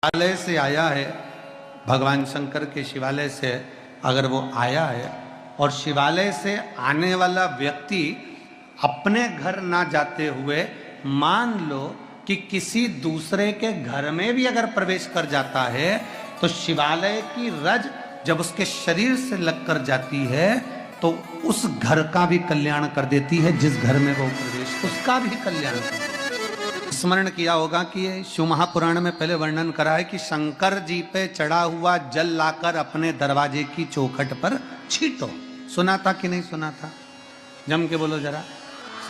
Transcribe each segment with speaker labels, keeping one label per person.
Speaker 1: शिवालय से आया है, भगवान शंकर के शिवालय से अगर वो आया है और शिवालय से आने वाला व्यक्ति अपने घर ना जाते हुए मान लो कि किसी दूसरे के घर में भी अगर प्रवेश कर जाता है तो शिवालय की रज जब उसके शरीर से लगकर जाती है तो उस घर का भी कल्याण कर देती है, जिस घर में वो प्रवेश उसका भी कल्याण कर देती है। स्मरण किया होगा कि ये शिव महापुराण में पहले वर्णन करा है कि शंकर जी पे चढ़ा हुआ जल लाकर अपने दरवाजे की चौखट पर छींटो। सुना था कि नहीं सुना था? जम के बोलो जरा,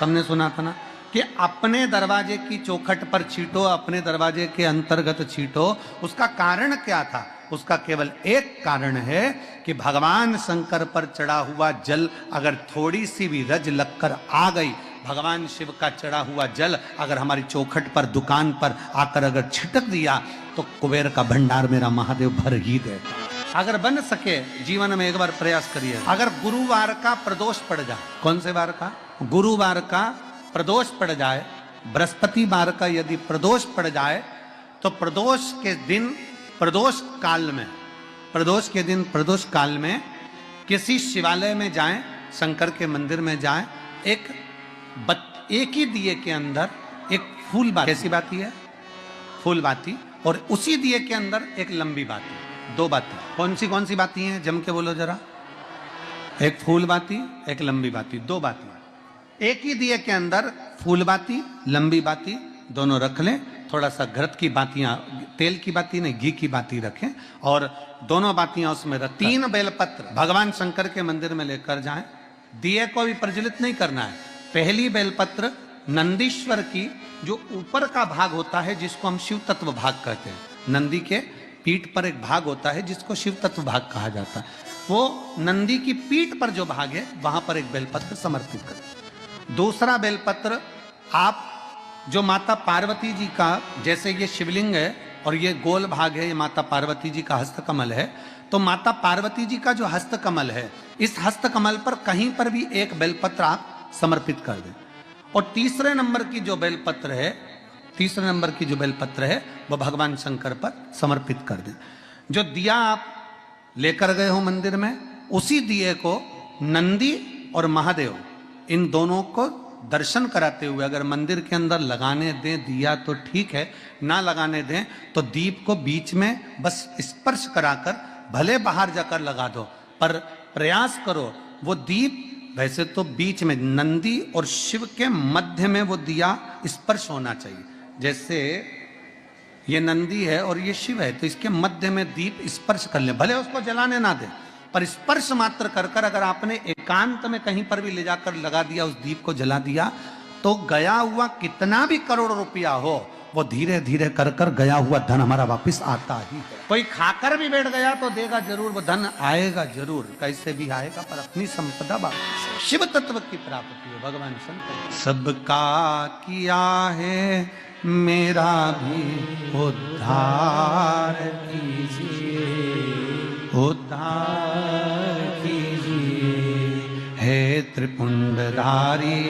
Speaker 1: सबने सुना था ना कि अपने दरवाजे की चौखट पर छींटो, अपने दरवाजे के अंतर्गत छींटो। उसका कारण क्या था? उसका केवल एक कारण है कि भगवान शंकर पर चढ़ा हुआ जल अगर थोड़ी सी भी रज लगकर आ गई, भगवान शिव का चढ़ा हुआ जल अगर हमारी चौखट पर दुकान पर आकर अगर छिटक दिया तो कुबेर का भंडार मेरा महादेव भर ही देगा। अगर बन सके जीवन में एक बार प्रयास करिए। अगर गुरुवार का प्रदोष पड़ जाए, कौन से वार का? गुरुवार का प्रदोष पड़ जाए, बृहस्पतिवार का यदि प्रदोष पड़ जाए तो प्रदोष के दिन प्रदोष काल में, प्रदोष के दिन प्रदोष काल में किसी शिवालय में जाएं, शंकर के मंदिर में जाएं, एक ही दिए के अंदर एक फूल बाती, कैसी बाती है? फूल बाती, और उसी दिए के अंदर एक लंबी बाती, दो बाती। कौन सी बाती हैं? जम के बोलो जरा। एक फूल बाती, एक लंबी बाती, दो बाती। एक ही दिए के अंदर फूल बाती, लंबी बाती दोनों रख लें। थोड़ा सा घृत की बातियां, तेल की बाती नहीं, घी की बाती रखें और दोनों बातियां उसमें रख। 3 बेलपत्र भगवान शंकर के मंदिर में लेकर जाएं। दिए को भी प्रज्वलित नहीं करना है। पहली बेलपत्र नंदीश्वर की जो ऊपर का भाग होता है जिसको हम शिव तत्व भाग कहते हैं, नंदी के पीठ पर एक भाग होता है जिसको शिव तत्व भाग कहा जाता है, वो नंदी की पीठ पर जो भाग है वहां पर एक बेलपत्र समर्पित करें। दूसरा बेलपत्र आप जो माता पार्वती जी का, जैसे ये शिवलिंग है और ये गोल भाग है, ये माता पार्वती जी का हस्तकमल है, तो माता पार्वती जी का जो हस्तकमल है, इस हस्तकमल पर कहीं पर भी एक बेलपत्र आप समर्पित कर दें। और तीसरे नंबर की जो बेलपत्र है वो भगवान शंकर पर समर्पित कर दें। जो दिया आप लेकर गए हो मंदिर में, उसी दिए को नंदी और महादेव इन दोनों को दर्शन कराते हुए अगर मंदिर के अंदर लगाने दें दिया तो ठीक है, ना लगाने दें तो दीप को बीच में बस स्पर्श कराकर भले बाहर जाकर लगा दो, पर प्रयास करो वो दीप, वैसे तो बीच में नंदी और शिव के मध्य में वो दिया स्पर्श होना चाहिए। जैसे ये नंदी है और ये शिव है तो इसके मध्य में दीप स्पर्श कर ले, भले उसको जलाने ना दे पर स्पर्श मात्र कर कर अगर आपने एकांत में कहीं पर भी ले जाकर लगा दिया, उस दीप को जला दिया, तो गया हुआ कितना भी करोड़ रुपया हो वो धीरे धीरे कर कर गया हुआ धन हमारा वापस आता ही है। कोई खाकर भी बैठ गया तो देगा जरूर, वो धन आएगा जरूर, कैसे भी आएगा पर अपनी संपदा वापस। शिव तत्व की प्राप्ति है भगवान शंकर। सबका किया है मेरा भी उद्धार कीजिए, उद्धार कीजिए, हे त्रिपुंडधारी,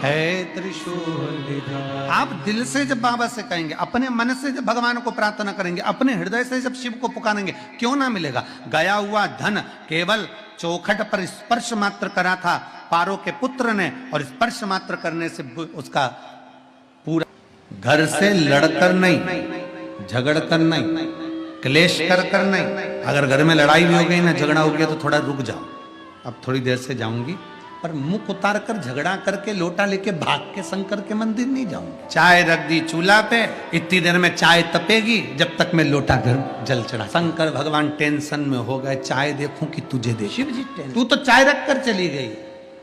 Speaker 1: है त्रिशूल। आप दिल से जब बाबा से कहेंगे, अपने मन से जब भगवान को प्रार्थना करेंगे, अपने हृदय से जब शिव को पुकारेंगे, क्यों ना मिलेगा? गया हुआ धन केवल चौखट पर स्पर्श मात्र करा था पारो के पुत्र ने, और स्पर्श मात्र करने से उसका पूरा, घर से लड़कर नहीं, झगड़ कर नहीं, क्लेश कर कर नहीं। अगर घर में लड़ाई भी हो गई ना, झगड़ा हो गया तो थोड़ा रुक जाओ, अब थोड़ी देर से जाऊंगी, पर मुख उतार कर झगड़ा करके लोटा लेके भाग के शंकर के मंदिर नहीं जाऊंगी। चाय रख दी चूल्हा पे, इतनी देर में चाय तपेगी जब तक मैं लोटा घर जल चढ़ा। शंकर भगवान टेंशन में हो गए, चाय देखूं कि तुझे दे। शिव जी तू तो चाय रख कर चली गई,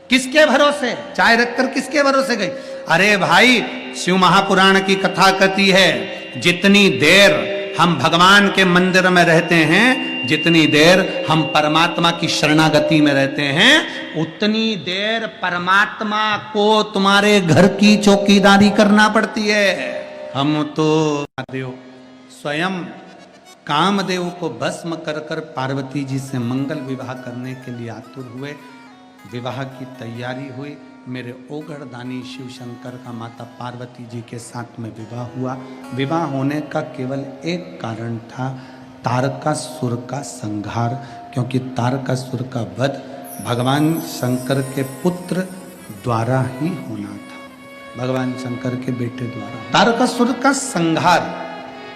Speaker 1: किसके भरोसे? चाय रखकर किसके भरोसे गई? अरे भाई, शिव महापुराण की कथा कहती है जितनी देर हम भगवान के मंदिर में रहते हैं, जितनी देर हम परमात्मा की शरणागति में रहते हैं, उतनी देर परमात्मा को तुम्हारे घर की चौकीदारी करना पड़ती है। हम तो देव स्वयं कामदेव को भस्म कर कर पार्वती जी से मंगल विवाह करने के लिए आतुर हुए। विवाह की तैयारी हुई, मेरे ओगरदानी शिव शंकर का माता पार्वती जी के साथ में विवाह हुआ। विवाह होने का केवल एक कारण था, तारकासुर का संहार, क्योंकि तारकासुर का वध भगवान शंकर के पुत्र द्वारा ही होना था, भगवान शंकर के बेटे द्वारा। तारकासुर का संहार,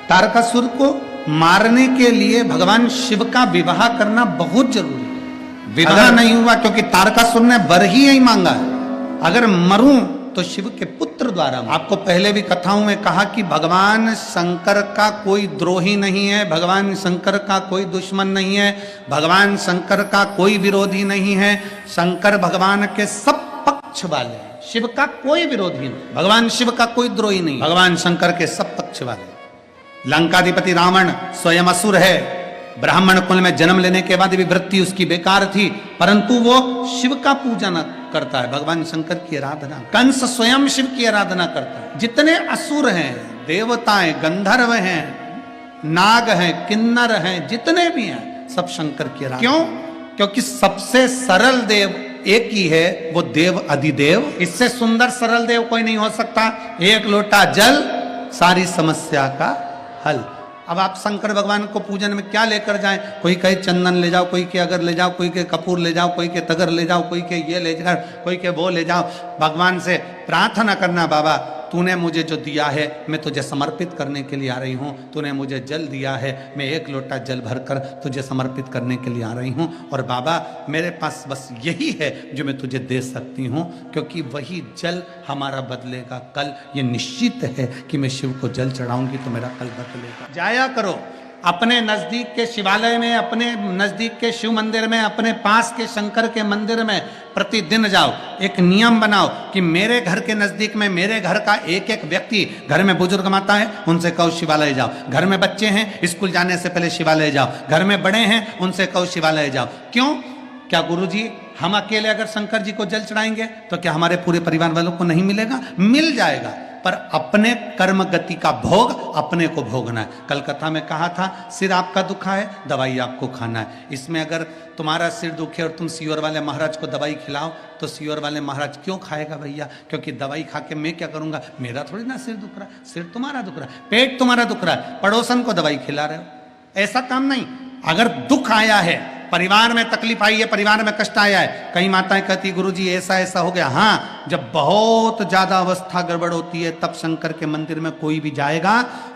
Speaker 1: तारकासुर को मारने के लिए भगवान शिव का विवाह करना बहुत जरूरी है। विवाह नहीं हुआ क्योंकि तारकासुर ने वर ही यही मांगा है, अगर मरूं तो शिव के पुत्र द्वारा। आपको पहले भी कथाओं में कहा कि भगवान शंकर का कोई द्रोही नहीं है, भगवान शंकर का कोई दुश्मन नहीं है, भगवान शंकर का कोई विरोधी नहीं है। शंकर भगवान के सब पक्ष वाले हैं, शिव का कोई विरोधी नहीं, भगवान शिव का कोई द्रोही नहीं, भगवान शंकर के सब पक्ष वाले। लंकाधिपति रावण स्वयं असुर है, ब्राह्मण कुल में जन्म लेने के बाद भी वृत्ति उसकी बेकार थी, परंतु वो शिव का पूजन करता है, भगवान शंकर की आराधना। कंस स्वयं शिव की आराधना करता है। जितने असुर हैं, देवताएं, गंधर्व हैं, नाग हैं, किन्नर हैं, जितने भी हैं, सब शंकर की आराधना। क्यों? क्योंकि सबसे सरल देव एक ही है, वो देव अधिदेव। इससे सुंदर सरल देव कोई नहीं हो सकता। एक लोटा जल, सारी समस्या का हल। अब आप शंकर भगवान को पूजन में क्या लेकर जाएं? कोई कहे चंदन ले जाओ, कोई के अगर ले जाओ, कोई के कपूर ले जाओ, कोई के तगर ले जाओ, कोई के ये ले जाओ, कोई के वो ले जाओ। भगवान से प्रार्थना करना, बाबा तूने मुझे जो दिया है मैं तुझे समर्पित करने के लिए आ रही हूँ, तूने मुझे जल दिया है, मैं एक लोटा जल भरकर तुझे समर्पित करने के लिए आ रही हूँ, और बाबा मेरे पास बस यही है जो मैं तुझे दे सकती हूँ, क्योंकि वही जल हमारा बदलेगा कल। ये निश्चित है कि मैं शिव को जल चढ़ाऊंगी तो मेरा कल बदलेगा। जाया करो अपने नजदीक के शिवालय में, अपने नजदीक के शिव मंदिर में, अपने पास के शंकर के मंदिर में प्रतिदिन जाओ। एक नियम बनाओ कि मेरे घर के नजदीक में, मेरे घर का एक एक व्यक्ति, घर में बुजुर्ग माता है उनसे कहो शिवालय जाओ, घर में बच्चे हैं स्कूल जाने से पहले शिवालय जाओ, घर में बड़े हैं उनसे कहो शिवालय जाओ। क्यों? क्या गुरुजी हम अकेले अगर शंकर जी को जल चढ़ाएंगे तो क्या हमारे पूरे परिवार वालों को नहीं मिलेगा? मिल जाएगा, पर अपने कर्म गति का भोग अपने को भोगना है। कल कथा में कहा था, सिर आपका दुखा है, दवाई आपको खाना है। इसमें अगर तुम्हारा सिर दुखे और तुम सीवर वाले महाराज को दवाई खिलाओ तो सीवर वाले महाराज क्यों खाएगा भैया? क्योंकि दवाई खा के मैं क्या करूंगा? मेरा थोड़ी ना सिर दुख रहा है, सिर तुम्हारा दुख रहा है, पेट तुम्हारा दुख रहा है, पड़ोसन को दवाई खिला रहे हो। ऐसा काम नहीं। अगर दुख आया है, परिवार में तकलीफ आई है, परिवार में कष्ट आया है, कई माताएं कहती गुरुजी ऐसा ऐसा हो गया। हाँ, जब बहुत ज्यादा अवस्था गड़बड़ होती है तब शंकर के मंदिर में कोई भी जाएगा,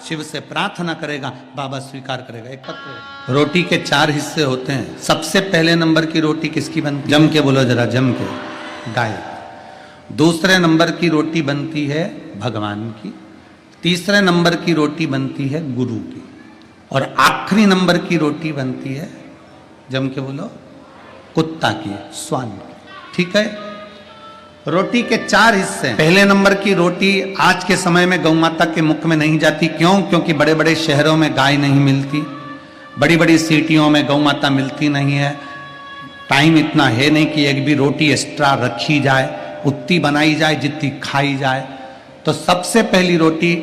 Speaker 1: शिव से प्रार्थना करेगा, बाबा स्वीकार करेगा। एक पत्र, रोटी के 4 हिस्से होते हैं। सबसे पहले नंबर की रोटी किसकी बनती? जम के बोलो जरा, जम के, गाय। दूसरे नंबर की रोटी बनती है भगवान की, तीसरे नंबर की रोटी बनती है गुरु की, और आखिरी नंबर की रोटी बनती है, जम के बोलो, कुत्ता की, स्वान की। ठीक है? रोटी के 4 हिस्से। पहले नंबर की रोटी आज के समय में गौ माता के मुख में नहीं जाती। क्यों? क्योंकि बड़े बड़े शहरों में गाय नहीं मिलती, बड़ी बड़ी सिटियों में गौ माता मिलती नहीं है, टाइम इतना है नहीं कि एक भी रोटी एक्स्ट्रा रखी जाए, उतनी बनाई जाए जितनी खाई जाए। तो सबसे पहली रोटी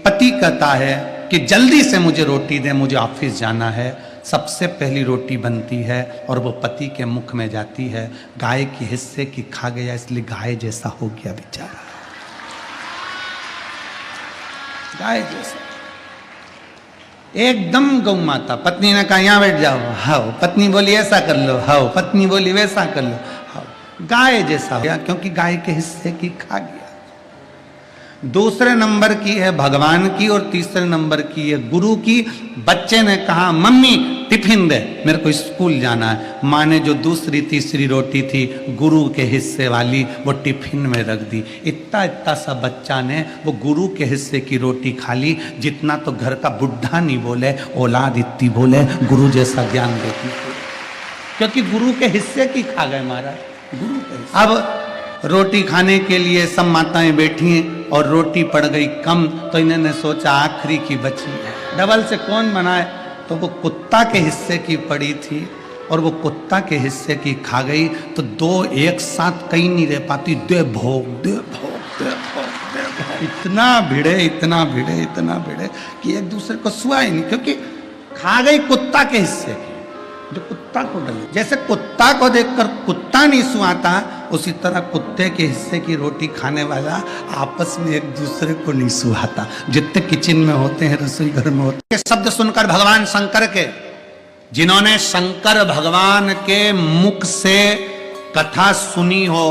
Speaker 1: पति कहता है कि जल्दी से मुझे रोटी दे, मुझे ऑफिस जाना है। सबसे पहली रोटी बनती है और वो पति के मुख में जाती है। गाय के हिस्से की खा गया इसलिए गाय जैसा हो गया बेचारा, गाय जैसा एकदम गौ माता। पत्नी ने कहा यहाँ बैठ जाओ, हाओ। पत्नी बोली ऐसा कर लो, हाओ। पत्नी बोली वैसा कर लो, हाओ। गाय जैसा हो गया क्योंकि गाय के हिस्से की खा गया। दूसरे नंबर की है भगवान की और तीसरे नंबर की है गुरु की। बच्चे ने कहा मम्मी टिफिन दे, मेरे को स्कूल जाना है। माँ ने जो दूसरी तीसरी रोटी थी गुरु के हिस्से वाली वो टिफिन में रख दी। इतना इतना सा बच्चा ने वो गुरु के हिस्से की रोटी खा ली, जितना तो घर का बुढ़ा नहीं बोले, औलाद इतनी बोले गुरु जैसा ज्ञान देती, क्योंकि गुरु के हिस्से की खा गए महाराज, गुरु के। अब रोटी खाने के लिए सब माताएं बैठी हैं और रोटी पड़ गई कम, तो इन्होंने सोचा आखिरी की बची है, डबल से कौन बनाए? तो वो कुत्ता के हिस्से की पड़ी थी और वो कुत्ता के हिस्से की खा गई। तो दो एक साथ कहीं नहीं रह पाती, दे भोग दे भोग दे भोग दे भोग, इतना भिड़े इतना भिड़े इतना भिड़े कि एक दूसरे को सुआ ही नहीं, क्योंकि खा गई कुत्ता के हिस्से की, जो कुत्ता को डले। जैसे कुत्ता को देखकर कुत्ता नहीं सुआता, उसी तरह कुत्ते के हिस्से की रोटी खाने वाला आपस में एक दूसरे को नहीं सुहाता। जितने किचन में होते हैं, रसोई घर में होते हैं, शब्द सुनकर भगवान शंकर के, जिन्होंने शंकर भगवान के मुख से कथा सुनी हो,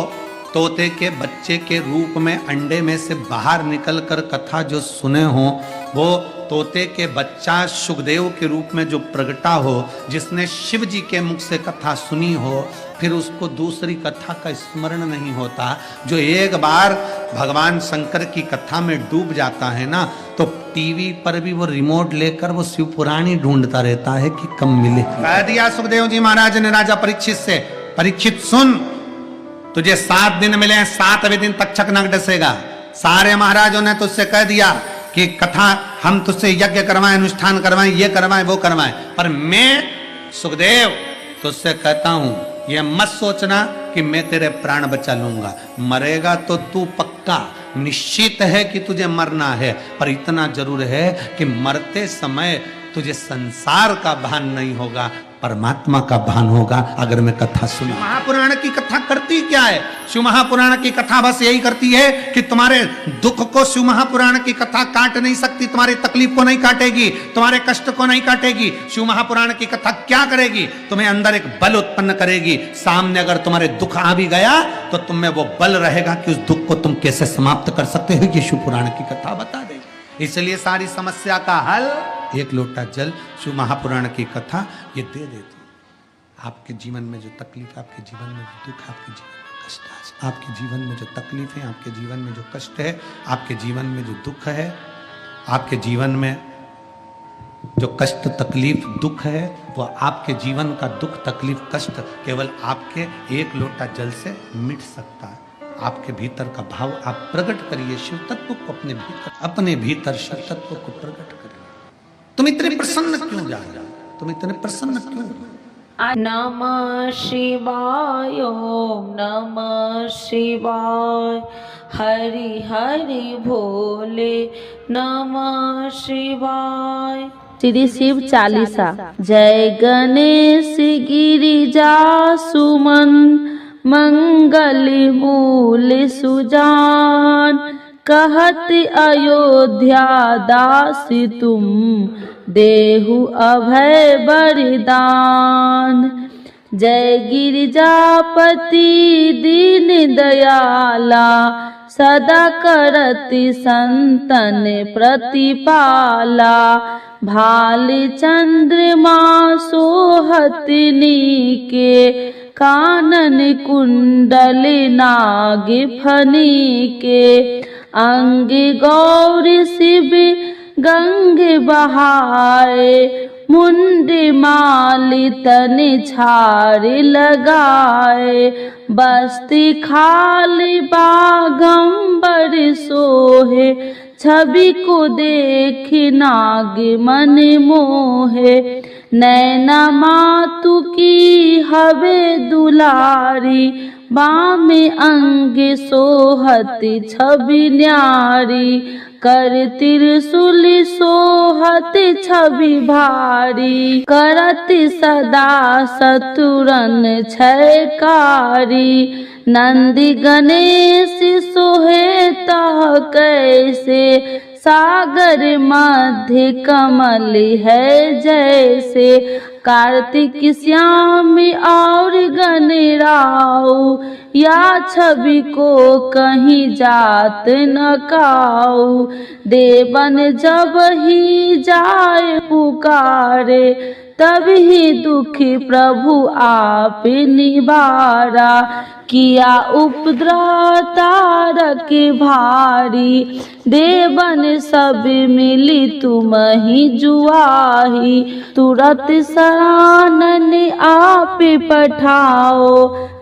Speaker 1: तोते के बच्चे के रूप में अंडे में से बाहर निकलकर कथा जो सुने हो, वो तोते के बच्चा सुखदेव के रूप में जो प्रगटा हो, जिसने शिव जी के मुख से कथा सुनी हो, फिर उसको दूसरी कथा का स्मरण नहीं होता। जो एक बार भगवान शंकर की कथा में डूब जाता है ना, तो टीवी पर भी वो रिमोट लेकर वो शिव पुराण ही ढूंढता रहता है कि कब मिले। कह दिया सुखदेव जी महाराज ने राजा परीक्षित से, परीक्षित सुन, तुझे 7 दिन मिले, 7वें दिन तक्षक नाग डसेगा। सारे महाराजों ने तुझसे कह दिया कि कथा हम तुझसे यज्ञ करवाएं, अनुष्ठान करवाएं, ये करवाएं, वो करवाएं, पर मैं सुखदेव तुझसे कहता हूं, ये मत सोचना कि मैं तेरे प्राण बचा लूंगा। मरेगा तो तू पक्का, निश्चित है कि तुझे मरना है, पर इतना जरूर है कि मरते समय तुझे संसार का भान नहीं होगा, परमात्मा का भान होगा अगर मैं कथा सुना। महापुराण की कथा करती क्या है? शिव महापुराण की कथा बस यही करती है कि तुम्हारे दुख को शिव महापुराण की कथा काट नहीं सकती, तुम्हारी तकलीफ को नहीं काटेगी, तुम्हारे कष्ट को नहीं काटेगी। शिव महापुराण की कथा क्या करेगी? तुम्हें अंदर एक बल उत्पन्न करेगी। सामने अगर तुम्हारे दुख आ भी गया तो तुम में वो बल रहेगा कि उस दुख को तुम कैसे समाप्त कर सकते हो, ये शिव पुराण की कथा बता देगी। इसलिए सारी समस्या का हल एक लोटा जल, शिव महापुराण की कथा ये दे देती। आपके जीवन में जो तकलीफ, आपके जीवन में जो दुख, आपके जीवन में कष्ट है, आपके जीवन में जो तकलीफ है, आपके जीवन में जो कष्ट है, आपके जीवन में जो दुख है, आपके जीवन में जो कष्ट तकलीफ दुख है, वो आपके जीवन का दुख तकलीफ कष्ट केवल आपके एक लोटा जल से मिट सकता है। आपके भीतर का भाव आप प्रकट करिए, शिव तत्व को अपने भीतर शिव तत्व को प्रकट करिए। तुम इतने प्रसन्न क्यों जा रहे हो? तुम इतने प्रसन्न क्यों?
Speaker 2: नमः शिवाय, ओम नमः शिवाय, हरि हरि भोले नमः शिवाय।
Speaker 3: श्री शिव चालीसा। जय गणेश गिरिजा सुमन, मंगल मूल सुजान, कहत अयोध्या दासी तुम, देहु अभय वरदान। जय गिरिजापति दीन दयाला, सदा करति संतन प्रतिपाला। भाल चंद्रमा सोहत नीके, कानन कुंडल नाग फनी के। अंग गौरी शिव गंग बहाए, मुंड माली तन छार लगाए। बस्ती खाली बागंबर सोहे, छवि को देख नाग मन मोहे। नैना मातु की हवे दुलारी, बामे अंग सोहत छवि न्यारी। कर त्रिशूल सोहत छवि भारी, करत सदा शत्रुरन छयकारी। नंदी गणेश सोहे तह कैसे, सागर मध्य कमल है जैसे। कार्तिक श्याम और गणराऊ, या छवि को कहीं जात न काऊ। देवन जब ही जाए पुकारे, तब ही दुखी प्रभु आप निवारा। किया उपद्रव तारक भारी, देवन सब मिली तुम ही जुआही। तुरत शरणन आप पठाओ,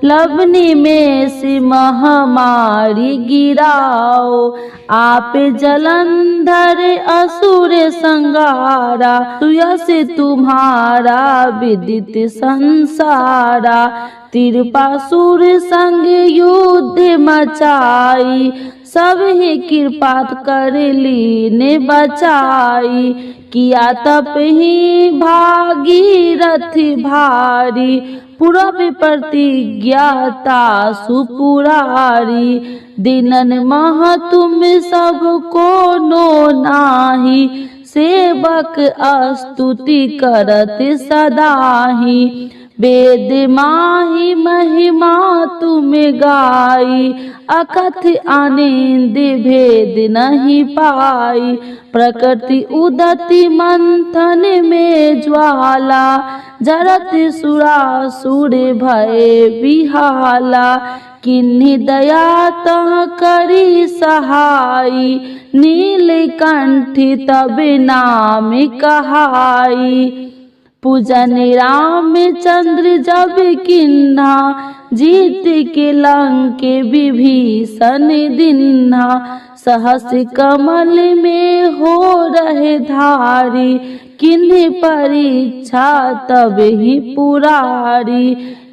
Speaker 3: लवनी में से महामारी गिराओ। आप जलंधर असुर संगारा, सुयस तुम्हारा विदित संसारा। त्रिपासुर संग युद्ध मचाई, सब ही कृपा कर लीने बचाई। किया तप ही भागीरथ भारी, पूरब प्रतिज्ञाता सुपुरारी। दिनन मह तुम सब को नो नाही, सेवक स्तुति करत सदाही। वेद माही महिमा तुम गाई, अकथ आनंद भेद नहीं पाई। प्रकृति उदति मंथन में ज्वाला, जरत सुरासुर भय बिहाला। किन्हीं दया तह करी सहाई, नीलकंठ तब नाम कहाई। पूजन रामचंद्र जब किन्हा, जीत के लंक विभीषण दिन्हा। सहस कमल में हो रहे धारी, किन्हीं परीक्षा तब ही पुरारी।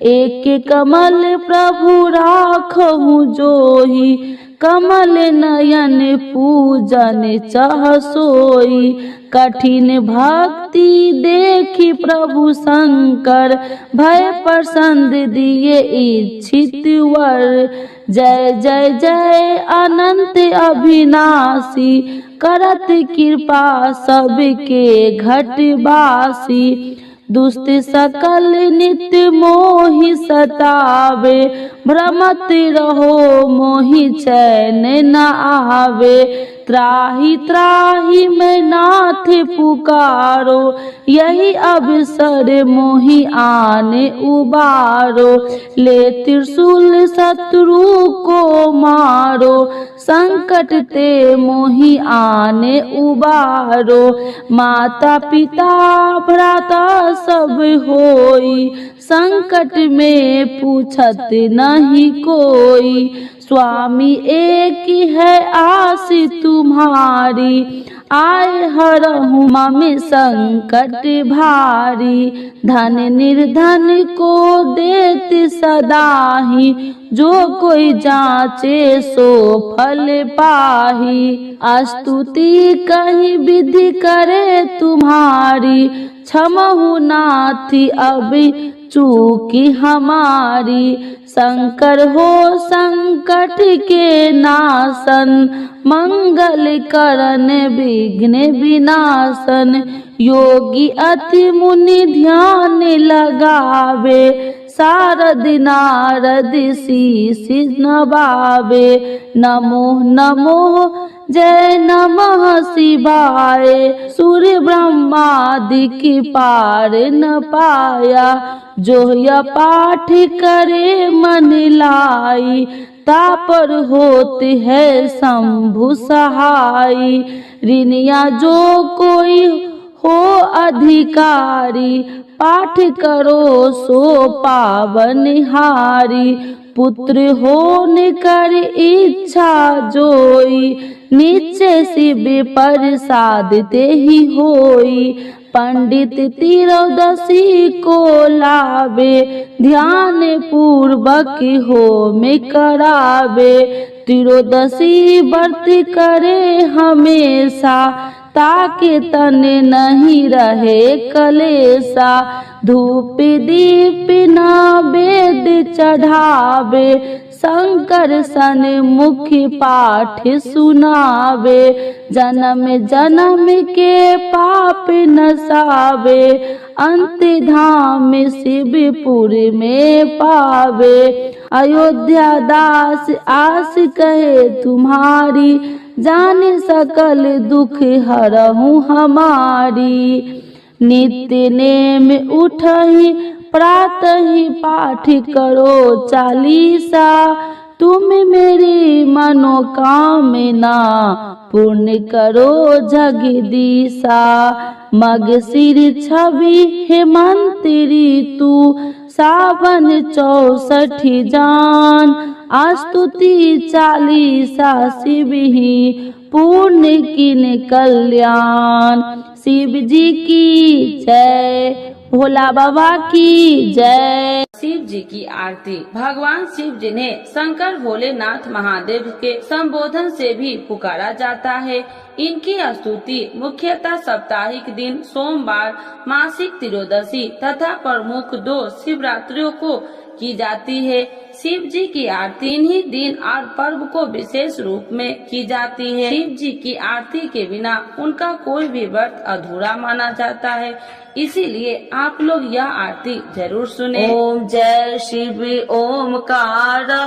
Speaker 3: एक कमल प्रभु राखहु जोही, कमल नयन पूजन चह सोई। कठिन भक्ति देखी प्रभु शंकर, भय प्रसन्न दिए इच्छित वर। जय जय जय अनंत अविनाशी, करत कृपा सबके घटवासी। दुष्ट सकल नित्य मोहि सतावे, भ्रमत रहो मोहि चैन न आवे। त्राहि त्राहि मैं नाथ पुकारो, यही अवसर मोहि आने उबारो। ले त्रिशूल शत्रु को मारो, संकट ते मोहि आने उबारो। माता पिता भ्राता सब होई, संकट में पूछत नहीं कोई। स्वामी एक है आस तुम्हारी, आए हरहु मम संकट भारी। धन निर्धन को देत सदाही, जो कोई जाचे सो फल पाही। स्तुति कहीं विधि करे तुम्हारी, क्षमहु नाथ अब चूकी हमारी। शंकर हो संकट के नाशन, मंगल करन विघ्न विनाशन। योगी अति मुनि ध्यान लगावे, शारद नारद शीस नवावे। नमो नमो जय नमः शिवाय, सूर्य ब्रह्मादि की पार न पाया। जो यह पाठ करे मन लाई, तापर होते है शंभु सहाय। ऋणिया जो कोई हो अधिकारी, पाठ करो सो पावनहारी। पुत्र होने कर इच्छा जोई, नीचे शिव प्रसाद ते ही होई। पंडित त्रयोदशी को लावे, ध्यान पूर्वक होम करावे। त्रयोदशी व्रत करे हमेशा, ताके तन नहीं रहे कलेसा। धूप दीप नैवेद्य चढ़ावे, शंकर सन मुख पाठ सुनावे। जन्म जन्म के पाप नसावे, अंत धाम शिवपुर में पावे। अयोध्या दास आस कहे तुम्हारी, जाने सकल दुख हरहूँ हमारी। नित्य नेम उठहि प्रातः ही पाठ करो चालीसा, तुम मेरी मनोकामना पूर्ण करो जगदीशा। मगशिर छवि हेमंत ऋतु, सावन 64 जान। स्तुति चालीसा शिव ही, पूर्ण किन कल्याण। शिव जी की जय, भोला बाबा की जय।
Speaker 2: शिव जी की आरती। भगवान शिव जी ने शंकर भोलेनाथ महादेव के संबोधन से भी पुकारा जाता है। इनकी स्तुति मुख्यतः साप्ताहिक दिन, सोमवार, मासिक त्रयोदशी तथा प्रमुख 2 शिवरात्रियों को की जाती है। शिव जी की आरती इन्हीं दिन और पर्व को विशेष रूप में की जाती है। शिव जी की आरती के बिना उनका कोई भी व्रत अधूरा माना जाता है, इसीलिए आप लोग यह आरती जरूर सुने। ओम जय शिव ओमकारा,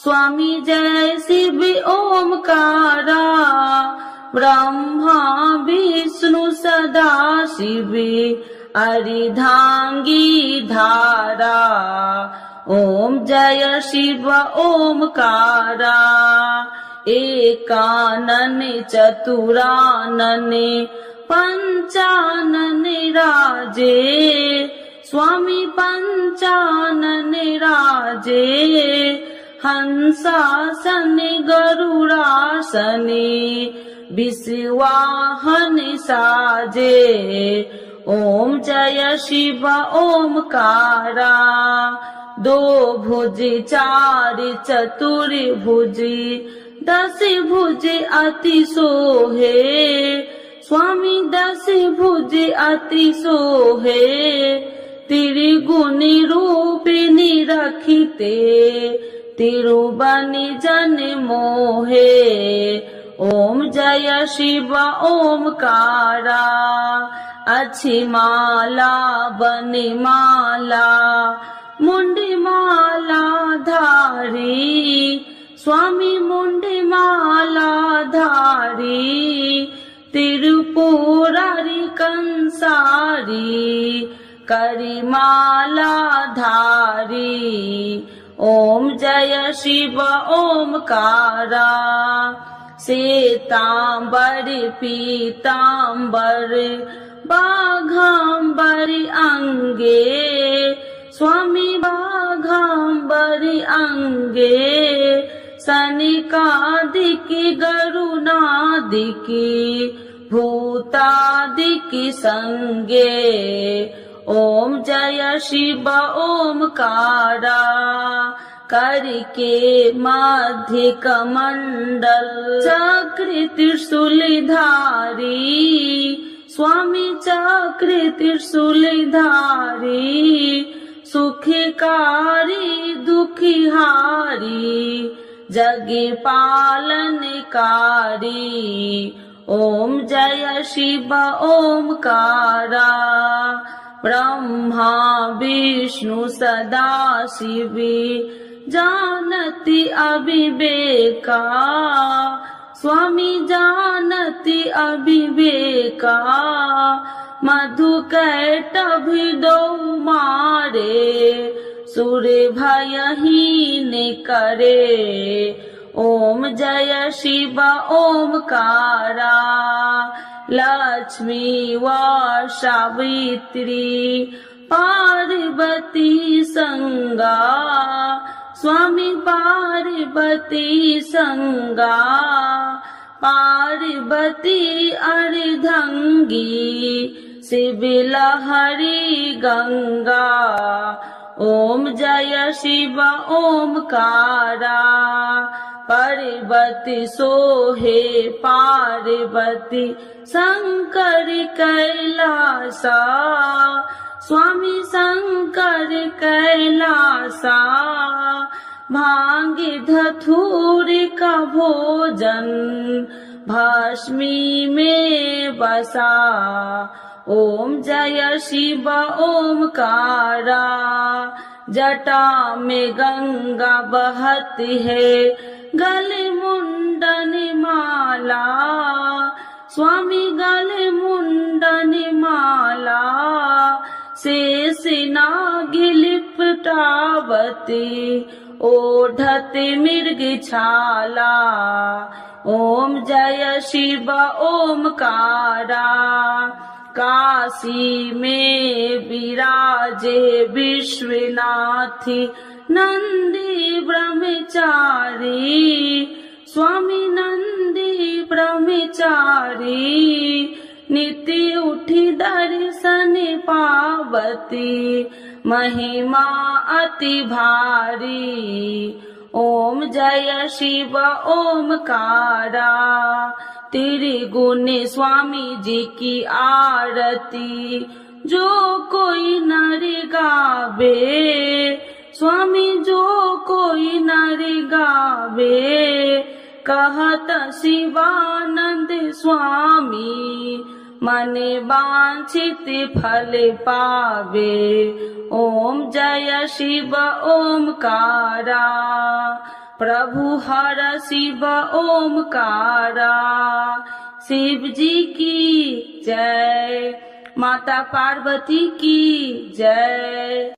Speaker 2: स्वामी जय शिव ओमकारा, ब्रह्मा विष्णु सदा शिव अर्धांगी धारा। ओम जय शिव ओमकारा, एकानन चतुरानन पंचानन राजे, स्वामी पंचानन राजे, हंसासन गरुड़ासन विश्वाहन साजे। ओम जय शिव ओमकारा, 2 भुज 4 चतुर्भुज, 10 भुज अति सोहे, स्वामी 10 भुज अति सोहे, त्रिगुणी रूपिणी रखिते, तिरुबनि जन मोहे। ओम जय शिव ओमकारा, अच्छी माला बनी माला, मुंडी माला धारी, स्वामी मुंडी माला धारी, त्रिपुरारी कंसारी, करी माला धारी। ओम जय शिव ओमकारा, श्वेतांबर पीतांबर बाघांबर अंगे, स्वामी बाघांबर अंगे, सनिकादिकी गरुणादिकी भूतादिकी संगे। ओम जय शिव ओमकारा, करके मध्य कमंडल चक्र त्रिशूलधारी, स्वामी चक्र त्रिशूलधारी, सुखकारी दुखिहारी, जग पालनकारी। ओम जय शिव ओमकारा, ब्रह्मा विष्णु सदा शिव जानति अविवेका, स्वामी जानति अविवेका, मधु कैटभि दो मारे, सुर भयहीन करे। ओम जय शिव ओमकारा, लक्ष्मी व सावित्री पार्वती संगा, स्वामी पार्वती संगा, पार्वती अर्धंगी, शिव लहरी गंगा। ओम जय शिव ओमकारा, पार्वती सोहे पार्वती शंकर कैलासा, स्वामी शंकर कैलासा, भांग धतूर का भोजन भस्मी में बसा। ओम जय शिव ओमकारा, जटा में गंगा बहती है, गले मुंडन माला, स्वामी गले मुंडन माला, शेष नाग लिपटावती, ओढ़ते मिर्ग छाला। ओम जय शिव ओमकारा, काशी में विराजे विश्वनाथ नंदी ब्रह्मचारी, स्वामी नंदी ब्रह्मचारी, नित्य उठी दर्शन पावती महिमा अति भारी। ओम जय शिव ओमकारा त्रिगुण स्वामी जी की आरती। जो कोई नर गावे स्वामी जो कोई नर गावे कहत शिवानंद स्वामी मने वांछित फल पावे। ओम जय शिव ओमकारा प्रभु हर शिव ओमकारा। शिव जी की जय, माता पार्वती की जय।